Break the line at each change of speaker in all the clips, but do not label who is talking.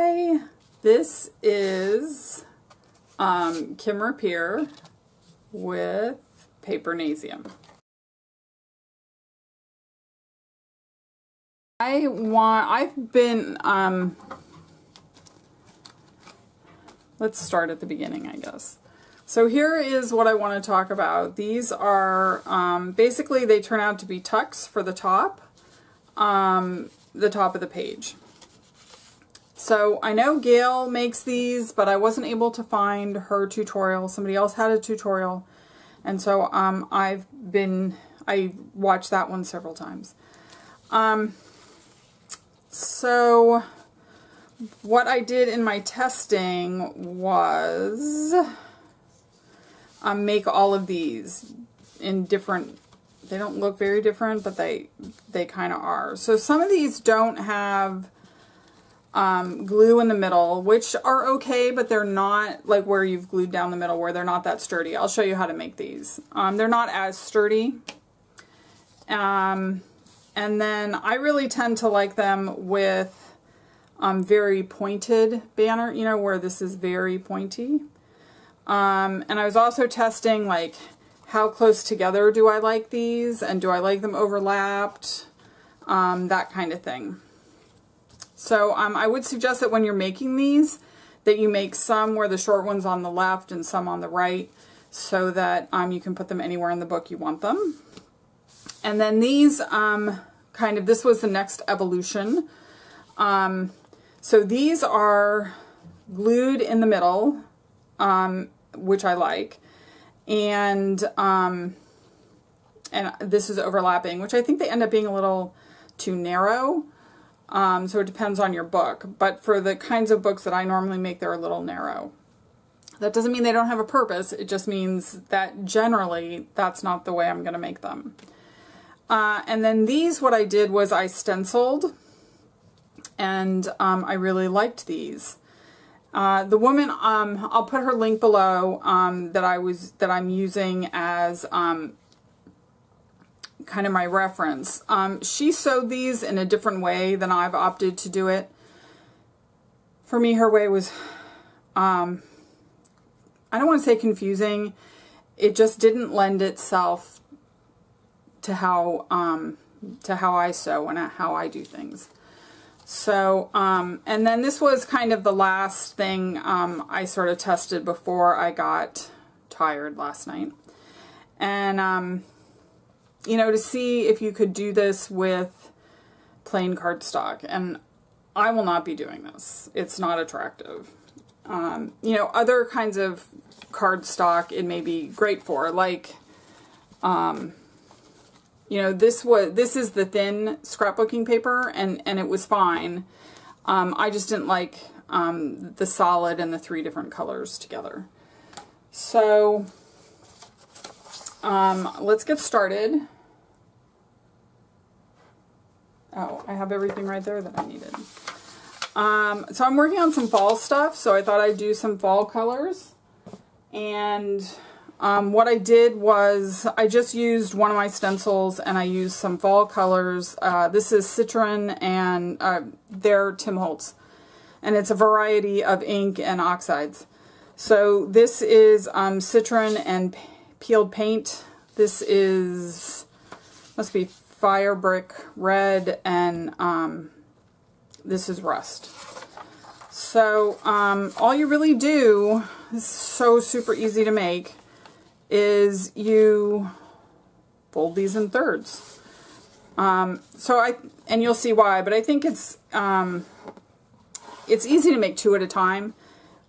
Hi, this is Kim Rapier with Papernasium. I've been, let's start at the beginning, I guess. So here is what I want to talk about. These are, basically they turn out to be tucks for the top of the page. So I know Gail makes these, but I wasn't able to find her tutorial. Somebody else had a tutorial. And so I watched that one several times. So what I did in my testing was make all of these in different, they don't look very different, but they kind of are. So some of these don't have glue in the middle, which are okay, but they're not like where you've glued down the middle, where they're not that sturdy. I'll show you how to make these. They're not as sturdy. And then I really tend to like them with very pointed banner, you know, where this is very pointy. And I was also testing like how close together do I like these, and do I like them overlapped, that kind of thing. So I would suggest that when you're making these, that you make some where the short one's on the left and some on the right, so that you can put them anywhere in the book you want them. And then these, this was the next evolution. So these are glued in the middle, which I like, and this is overlapping, which I think they end up being a little too narrow. So it depends on your book, but for the kinds of books that I normally make, they're a little narrow. That doesn't mean they don't have a purpose. It just means that generally that's not the way I'm going to make them. And then these, what I did was I stenciled, and I really liked these. The woman, I'll put her link below, that I'm using as kind of my reference. She sewed these in a different way than I've opted to do it. For me, her way was, I don't want to say confusing. It just didn't lend itself to how I sew and how I do things. So, and then this was kind of the last thing I sort of tested before I got tired last night. And, you know, to see if you could do this with plain cardstock. And I will not be doing this. It's not attractive. You know, other kinds of cardstock it may be great for, like, you know, this is the thin scrapbooking paper, and it was fine. I just didn't like the solid and the 3 different colors together. So let's get started. Oh, I have everything right there that I needed. So I'm working on some fall stuff, so I thought I'd do some fall colors. And what I did was I just used one of my stencils, and I used some fall colors. This is Citron, and they're Tim Holtz. And it's a variety of ink and oxides. So this is Citron and peeled paint. This is, must be Fire Brick Red, and this is Rust. So all you really do, is so super easy to make, is you fold these in thirds. And you'll see why, but I think it's easy to make 2 at a time,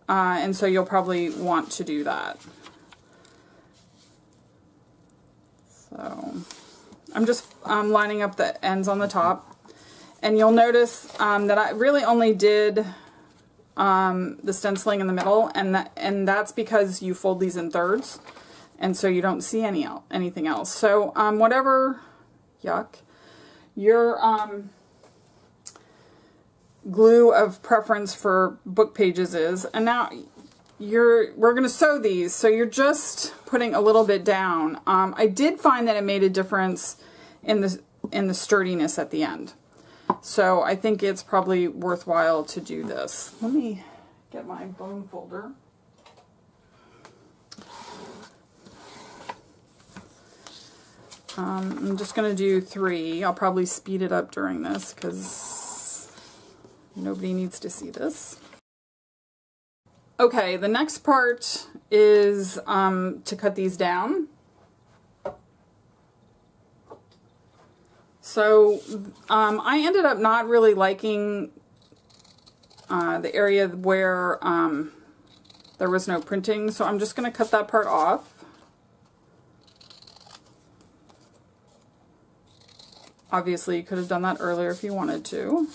and so you'll probably want to do that. So I'm just lining up the ends on the top, and you'll notice that I really only did the stenciling in the middle, and that's because you fold these in thirds, and so you don't see anything else. So whatever, yuck, your glue of preference for book pages is, and now we're going to sew these, so you're just putting a little bit down. I did find that it made a difference in the sturdiness at the end. So I think it's probably worthwhile to do this. Let me get my bone folder. I'm just going to do 3. I'll probably speed it up during this because nobody needs to see this. Okay, the next part is to cut these down. So I ended up not really liking the area where there was no printing, so I'm just going to cut that part off. Obviously, you could have done that earlier if you wanted to.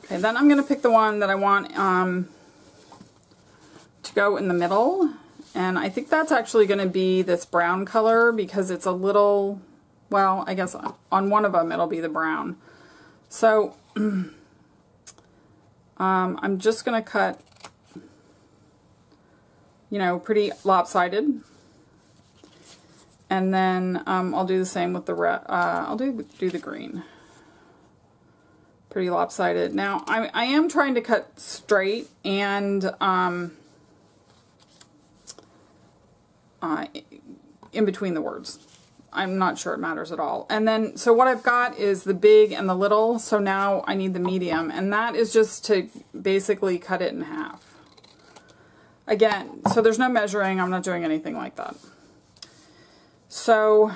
Okay, then I'm going to pick the one that I want to go in the middle. And I think that's actually going to be this brown color because it's a little, well, I guess on one of them it'll be the brown. So I'm just going to cut, you know, pretty lopsided. And then I'll do the same with the red. I'll do the green. Pretty lopsided. Now, I am trying to cut straight and in between the words. I'm not sure it matters at all. And then, so what I've got is the big and the little, so now I need the medium, and that is just to basically cut it in half. Again, so there's no measuring, I'm not doing anything like that. So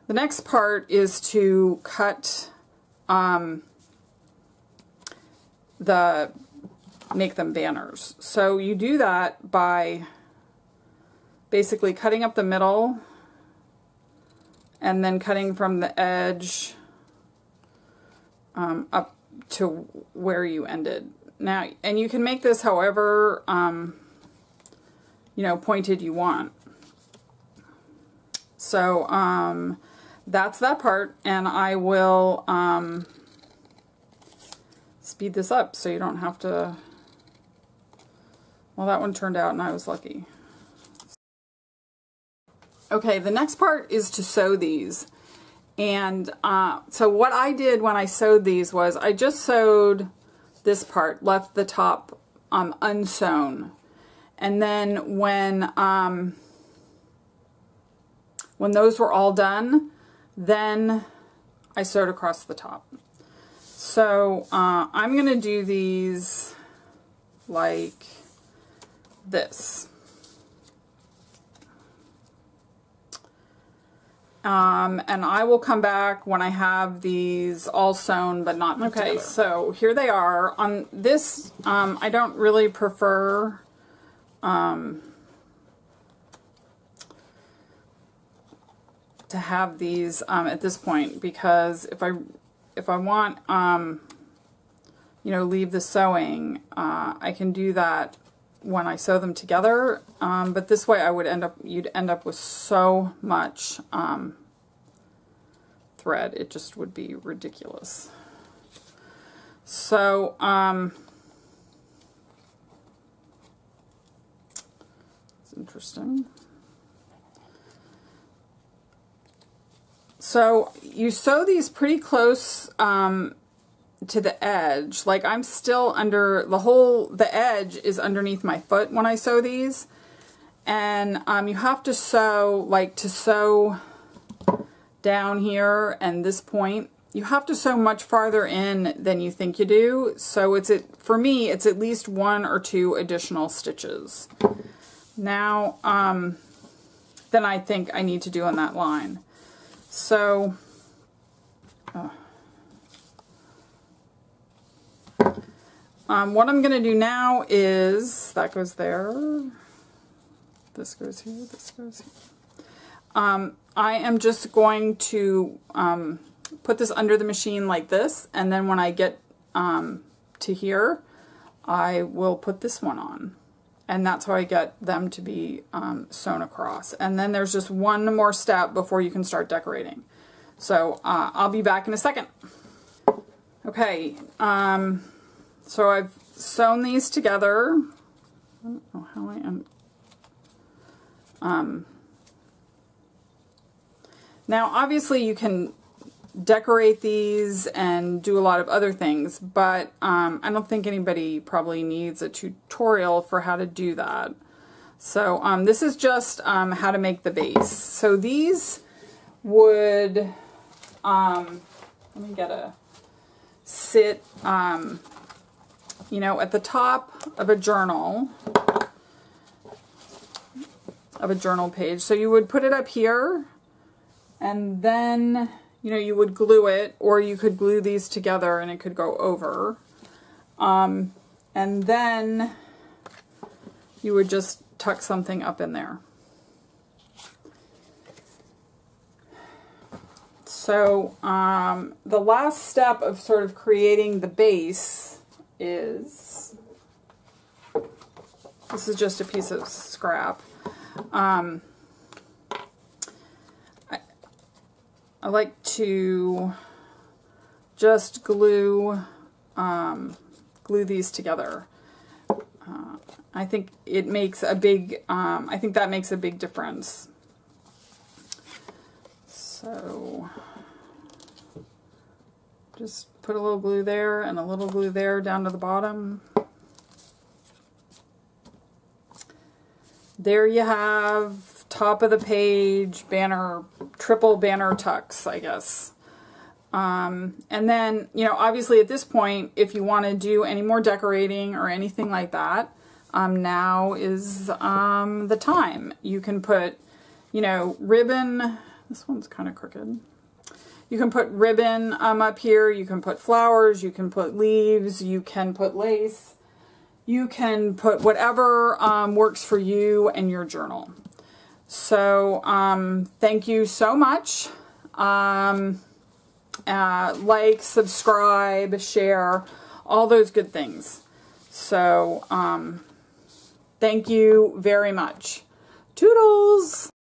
the next part is to cut make them banners. So you do that by basically cutting up the middle and then cutting from the edge up to where you ended. Now, and you can make this however, you know, pointed you want. So that's that part, and I will speed this up so you don't have to, well, that one turned out and I was lucky. Okay, the next part is to sew these. And so what I did when I sewed these was I just sewed this part, left the top unsewn. And then when those were all done, then I sewed across the top. So I'm going to do these like this. And I will come back when I have these all sewn but not together. Okay, so here they are. On this, I don't really prefer to have these at this point, because if I want you know, leave the sewing, I can do that when I sew them together, but this way I would you'd end up with so much thread, it just would be ridiculous. So it's interesting. So you sew these pretty close to the edge. Like I'm still under the edge is underneath my foot when I sew these, and you have to sew, like to sew down here and this point, you have to sew much farther in than you think you do. So for me, it's at least 1 or 2 additional stitches now than I think I need to do on that line. So what I'm going to do now is, that goes there, this goes here, this goes here. I am just going to put this under the machine like this, and then when I get to here, I will put this one on. And that's how I get them to be sewn across. And then there's just one more step before you can start decorating. So I'll be back in a second. Okay, so I've sewn these together I don't know how I am. Now, obviously, you can decorate these and do a lot of other things, but I don't think anybody probably needs a tutorial for how to do that. So this is just how to make the base. So these would, let me get a sit, you know, at the top of a journal page. So you would put it up here, and then, you know, you would glue it, or you could glue these together and it could go over. And then you would just tuck something up in there. So the last step of sort of creating the base is, this is just a piece of scrap. I like to just glue these together. I think it makes a big, I think that makes a big difference. So just put a little glue there and a little glue there down to the bottom. There you have top of the page banner, triple banner tucks, I guess. And then, you know, obviously at this point, if you want to do any more decorating or anything like that, now is the time. You can put, you know, ribbon. This one's kind of crooked. You can put ribbon up here. You can put flowers. You can put leaves. You can put lace. You can put whatever works for you and your journal. So thank you so much. Like, subscribe, share, all those good things. So thank you very much. Toodles!